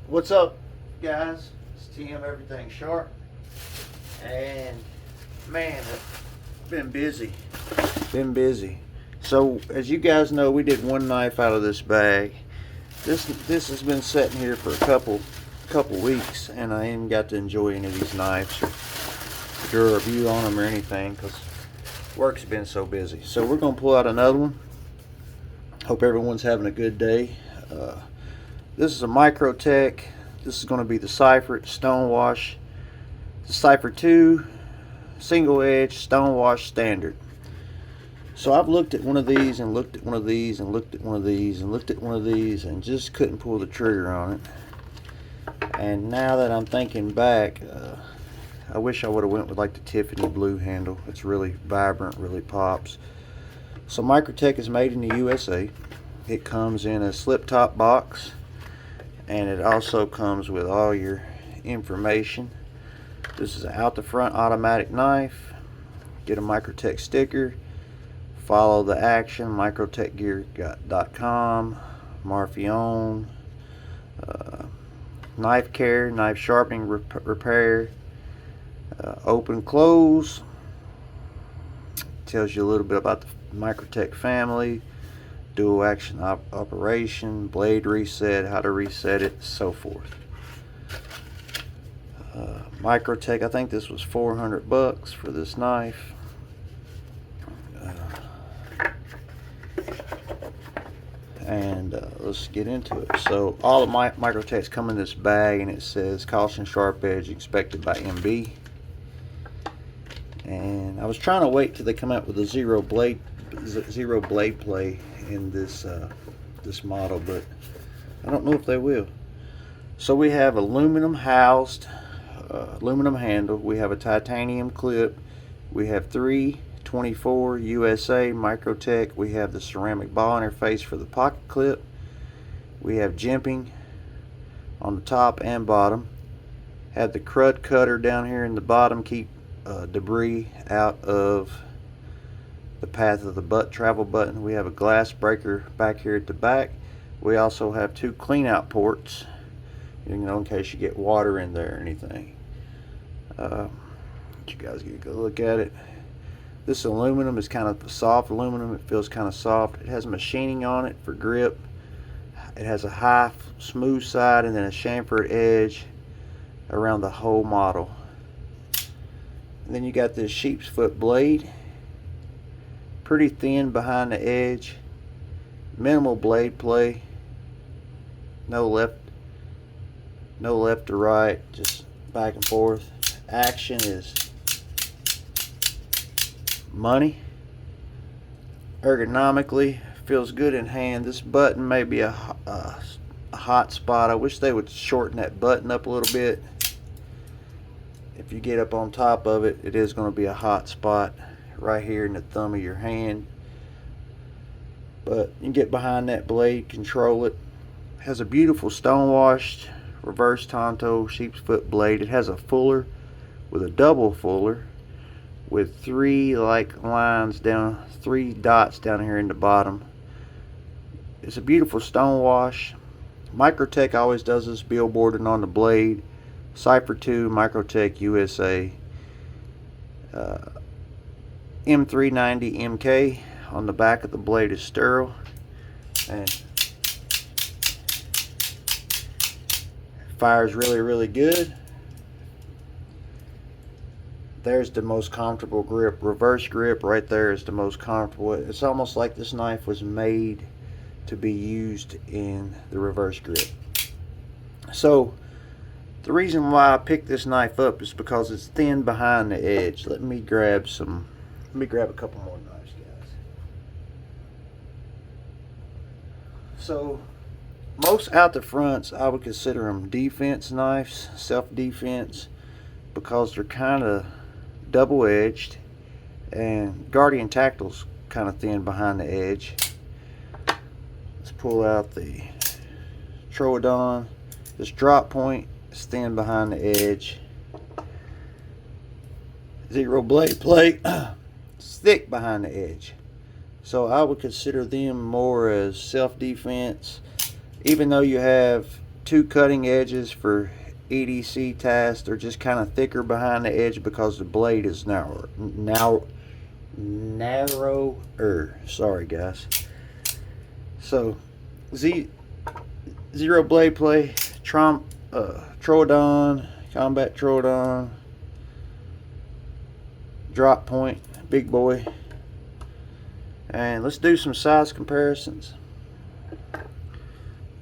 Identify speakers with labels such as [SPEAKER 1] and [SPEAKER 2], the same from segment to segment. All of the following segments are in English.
[SPEAKER 1] What's up, guys? It's TM Everything Sharp, and man, I've been busy. So, as you guys know, we did one knife out of this bag. This has been sitting here for a couple weeks, and I ain't got to enjoy any of these knives or do a review on them or anything because work's been so busy. So we're gonna pull out another one. Hope everyone's having a good day. This is a Microtech. This is going to be the Cypher Stonewash, the Cypher 2 single edge Stonewash standard. So I've looked at one of these and looked at one of these and looked at one of these and looked at one of these and just couldn't pull the trigger on it. And now that I'm thinking back, I wish I would have went with like the Tiffany blue handle. It's really vibrant, really pops. So Microtech is made in the USA. It comes in a slip top box, and it also comes with all your information. This is an out the front automatic knife. Get a Microtech sticker. Follow the action. Microtechgear.com. Marfion. Knife care, knife sharpening repair. Open close. Tells you a little bit about the Microtech family. Dual action operation, blade reset, how to reset it, so forth. Microtech, I think this was $400 for this knife. Let's get into it. So all of my Microtechs come in this bag, and it says caution sharp edge expected by MB. And I was trying to wait till they come out with a zero blade play in this this model, but I don't know if they will. So we have aluminum housed, aluminum handle. We have a titanium clip. We have 324 USA Microtech. We have the ceramic ball interface for the pocket clip. We have jimping on the top and bottom. Have the crud cutter down here in the bottom, keep debris out of the path of the travel button. We have a glass breaker back here at the back. We also have two clean out ports, in case you get water in there or anything. You guys get a good look at it. This aluminum is kind of soft aluminum. It feels kind of soft. It has machining on it for grip. It has a high smooth side and then a chamfered edge around the whole model. And then you got this sheep's foot blade, pretty thin behind the edge, minimal blade play, no left to right, just back and forth. Action is money. Ergonomically feels good in hand. This button may be a hot spot. I wish they would shorten that button up a little bit. If you get up on top of it, it is going to be a hot spot right here in the thumb of your hand. But you can get behind that blade, control it. It has a beautiful stonewashed reverse Tonto sheep's foot blade. It has a fuller with a double fuller with three dots down here in the bottom. It's a beautiful stonewash. Microtech always does this billboarding on the blade. Cypher 2 Microtech USA. M390 MK on the back of the blade is sterile, and fires really good. There's the most comfortable grip. Reverse grip right there is the most comfortable. It's almost like this knife was made to be used in the reverse grip. So the reason why I picked this knife up is because it's thin behind the edge. Let me grab a couple more knives, guys. So most out the fronts, I would consider them defense knives, self-defense, because they're kind of double-edged, and Guardian Tactile's kind of thin behind the edge. Let's pull out the Troodon. This drop point is thin behind the edge. Zero blade plate, thick behind the edge. So I would consider them more as self-defense, even though you have two cutting edges for EDC tasks. They're just kind of thicker behind the edge because the blade is narrower. Sorry guys. So zero blade play, Troodon, Combat Troodon, drop point, big boy. And let's do some size comparisons.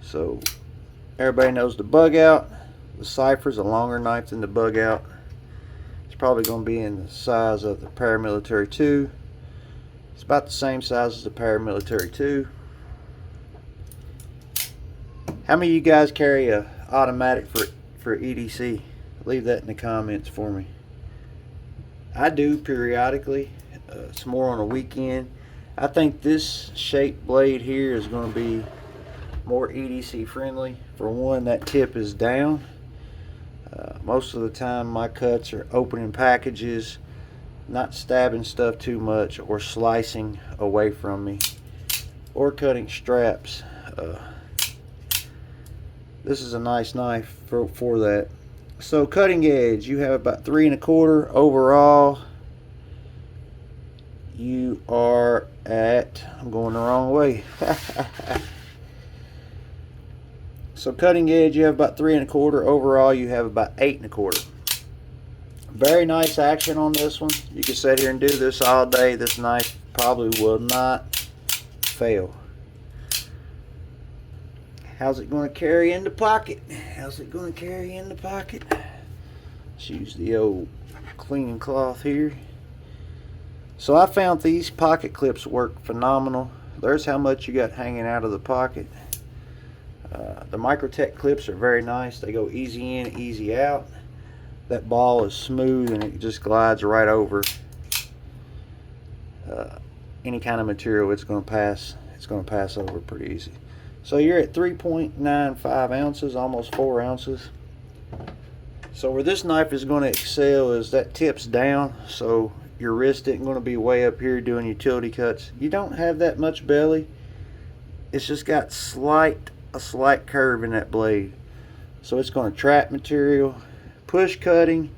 [SPEAKER 1] So everybody knows the Bug Out. The Cypher's a longer knife than the Bug Out. It's probably going to be in the size of the Paramilitary 2. It's about the same size as the Paramilitary 2. How many of you guys carry a automatic for EDC? Leave that in the comments for me. I do periodically. It's more on a weekend. I think this shaped blade here is going to be more EDC friendly. For one, that tip is down. Most of the time my cuts are opening packages, not stabbing stuff too much or slicing away from me or cutting straps. This is a nice knife for that. So cutting edge, you have about 3 1/4 overall. You are at, I'm going the wrong way. So cutting edge, you have about 3 1/4 overall. You have about 8 1/4. Very nice action on this one. You can sit here and do this all day. This knife probably will not fail. How's it going to carry in the pocket? How's it going to carry in the pocket? Let's use the old cleaning cloth here. So I found these pocket clips work phenomenal. There's how much you got hanging out of the pocket. The Microtech clips are very nice. They go easy in, easy out. That ball is smooth and it just glides right over any kind of material. It's going to pass over pretty easy. So you're at 3.95 ounces, almost 4 ounces. So where this knife is going to excel is that tip's down, so your wrist isn't going to be way up here doing utility cuts. You don't have that much belly. It's just got a slight curve in that blade. So it's going to trap material, push cutting,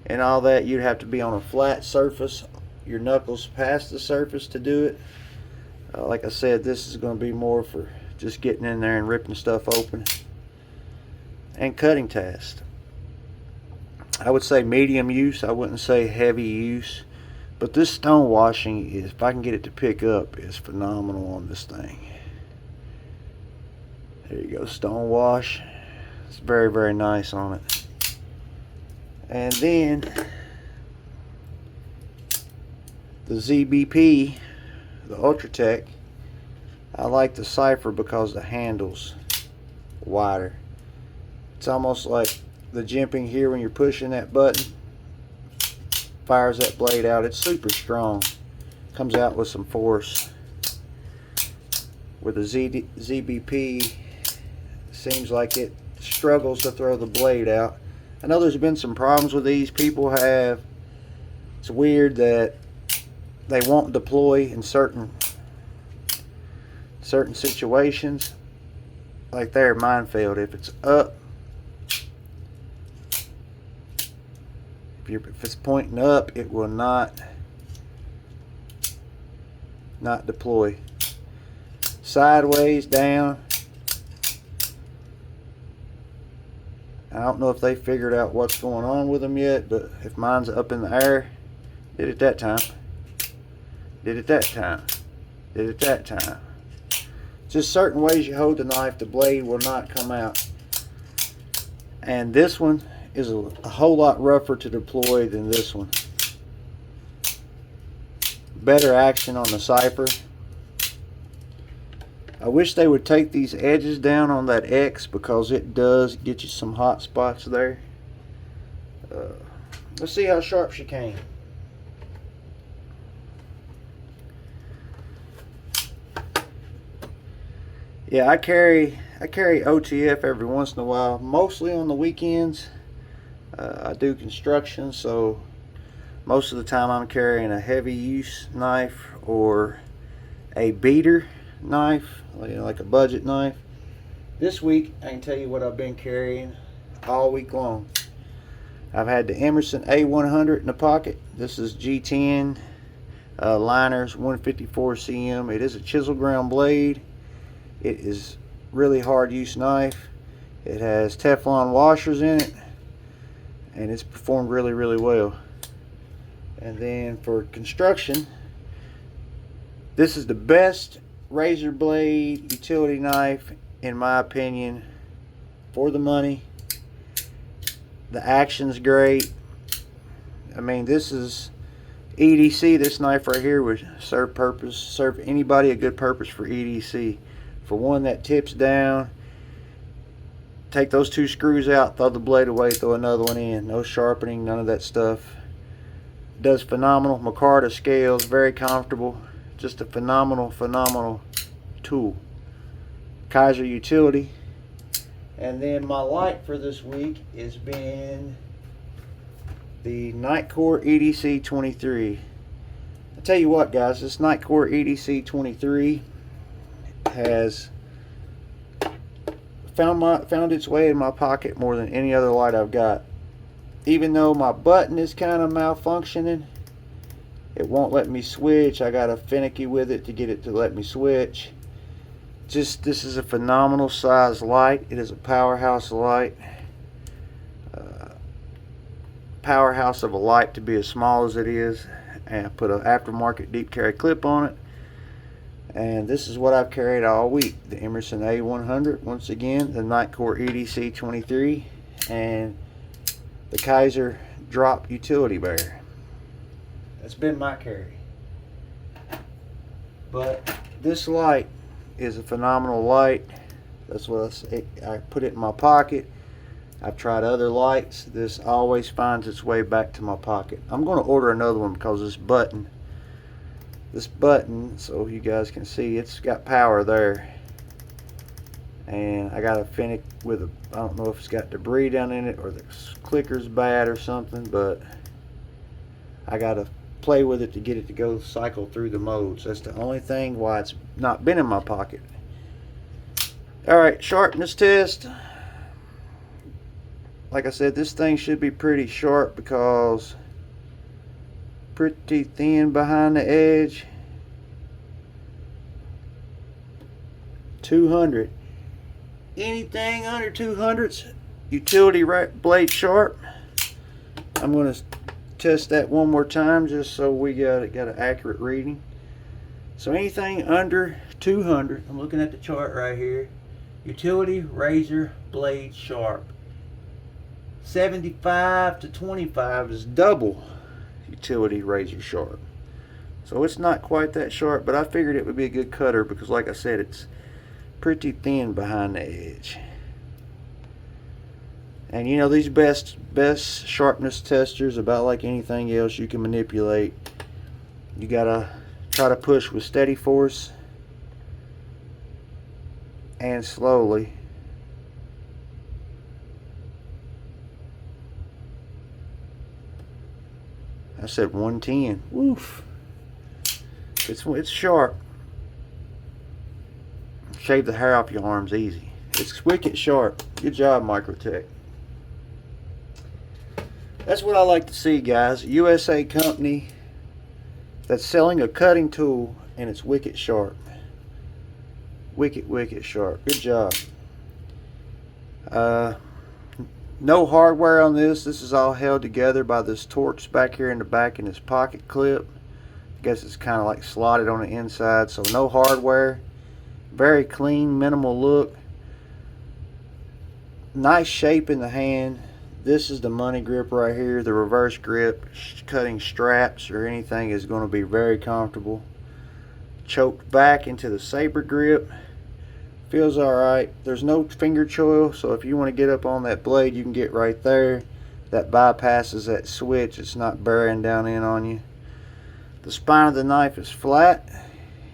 [SPEAKER 1] and all that. You'd have to be on a flat surface, your knuckles past the surface to do it. Like I said, this is going to be more for just getting in there and ripping stuff open and cutting tasks. I would say medium use. I wouldn't say heavy use. But this stone washing is, if I can get it to pick up, is phenomenal on this thing. There you go, stone wash. It's very, very nice on it. And then the ZBP, the Ultratech. I like the Cypher because the handle's wider. It's almost like the jimping here when you're pushing that button. Fires that blade out. It's super strong. Comes out with some force. Where the ZBP seems like it struggles to throw the blade out. I know there's been some problems with these. People have, it's weird that they won't deploy in certain situations. Like there, minefield. If it's up, if it's pointing up, it will not deploy. Sideways, down. I don't know if they figured out what's going on with them yet, but if mine's up in the air, did it that time. Did it that time. Did it that time. Just certain ways you hold the knife, the blade will not come out. And this one is a whole lot rougher to deploy than this one. Better action on the Cypher. I wish they would take these edges down on that X because it does get you some hot spots there. Let's see how sharp she came. Yeah, I carry OTF every once in a while, mostly on the weekends. I do construction, so most of the time I'm carrying a heavy use knife or a beater knife, like a budget knife. This week, I can tell you what I've been carrying all week long. I've had the Emerson A100 in the pocket. This is G10 liners, 154 cm. It is a chisel ground blade. It is really hard use knife. It has Teflon washers in it, and it's performed really, really well. And then for construction, this is the best razor blade utility knife in my opinion for the money. The action's great. I mean, this is EDC. This knife right here would serve anybody a good purpose for EDC. For one that tips down, take those two screws out, throw the blade away, throw another one in. No sharpening, none of that stuff. Does phenomenal. Micarta scales, very comfortable. Just a phenomenal tool. Kaiser utility. And then my light for this week has been the Nitecore EDC 23. I tell you what, guys, this Nitecore EDC 23 has found its way in my pocket more than any other light I've got. Even though my button is kind of malfunctioning, it won't let me switch. I gotta finicky with it to get it to let me switch. This is a phenomenal size light. It is a powerhouse light. Powerhouse of a light to be as small as it is. And I put an aftermarket deep carry clip on it. And this is what I've carried all week. The Emerson A100, once again, the Nitecore EDC 23, and the Kaiser Drop Utility Bear. That's been my carry. But this light is a phenomenal light. That's what I say. I put it in my pocket. I've tried other lights. This always finds its way back to my pocket. I'm going to order another one because this button, so you guys can see, it's got power there. And I got to finish with I don't know if it's got debris down in it or the clicker's bad or something, but I got to play with it to get it to go cycle through the modes. That's the only thing why it's not been in my pocket. Alright, sharpness test. Like I said, this thing should be pretty sharp because pretty thin behind the edge. 200. Anything under 200's utility blade sharp. I'm going to test that one more time just so we got an accurate reading. So anything under 200, I'm looking at the chart right here, utility razor blade sharp. 75 to 25 is double utility razor sharp. So it's not quite that sharp, but I figured it would be a good cutter because, like I said, it's pretty thin behind the edge. And you know, these best sharpness testers, about like anything else you can manipulate, you gotta try to push with steady force and slowly. I said 110. Woof. It's sharp. Shave the hair off your arms easy. It's wicked sharp. Good job, Microtech. That's what I like to see, guys. USA company that's selling a cutting tool and it's wicked sharp. Wicked sharp. Good job. No hardware on this. This is all held together by this Torx back here in the back in this pocket clip. I guess it's kind of like slotted on the inside, so no hardware. Very clean, minimal look. Nice shape in the hand. This is the money grip right here. The reverse grip, cutting straps or anything is going to be very comfortable. Choked back into the saber grip. Feels alright. There's no finger choil, so if you want to get up on that blade, you can get right there. That bypasses that switch. It's not bearing down in on you. The spine of the knife is flat.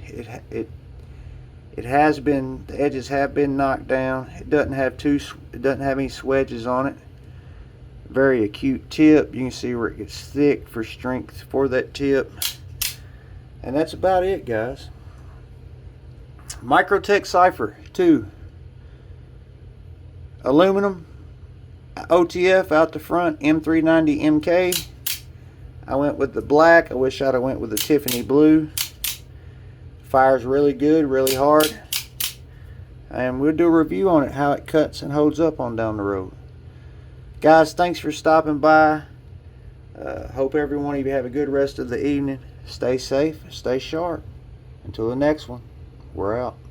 [SPEAKER 1] It has been, the edges have been knocked down. It doesn't have any swedges on it. Very acute tip. You can see where it gets thick for strength for that tip. And that's about it, guys. Microtech Cypher 2. aluminum OTF out the front, M390 MK. I went with the black. I wish I'd have went with the Tiffany blue. Fires really good, really hard. And we'll do a review on it, how it cuts and holds up on down the road. Guys, thanks for stopping by. Hope every one of you have a good rest of the evening. Stay safe, stay sharp. Until the next one, we're out.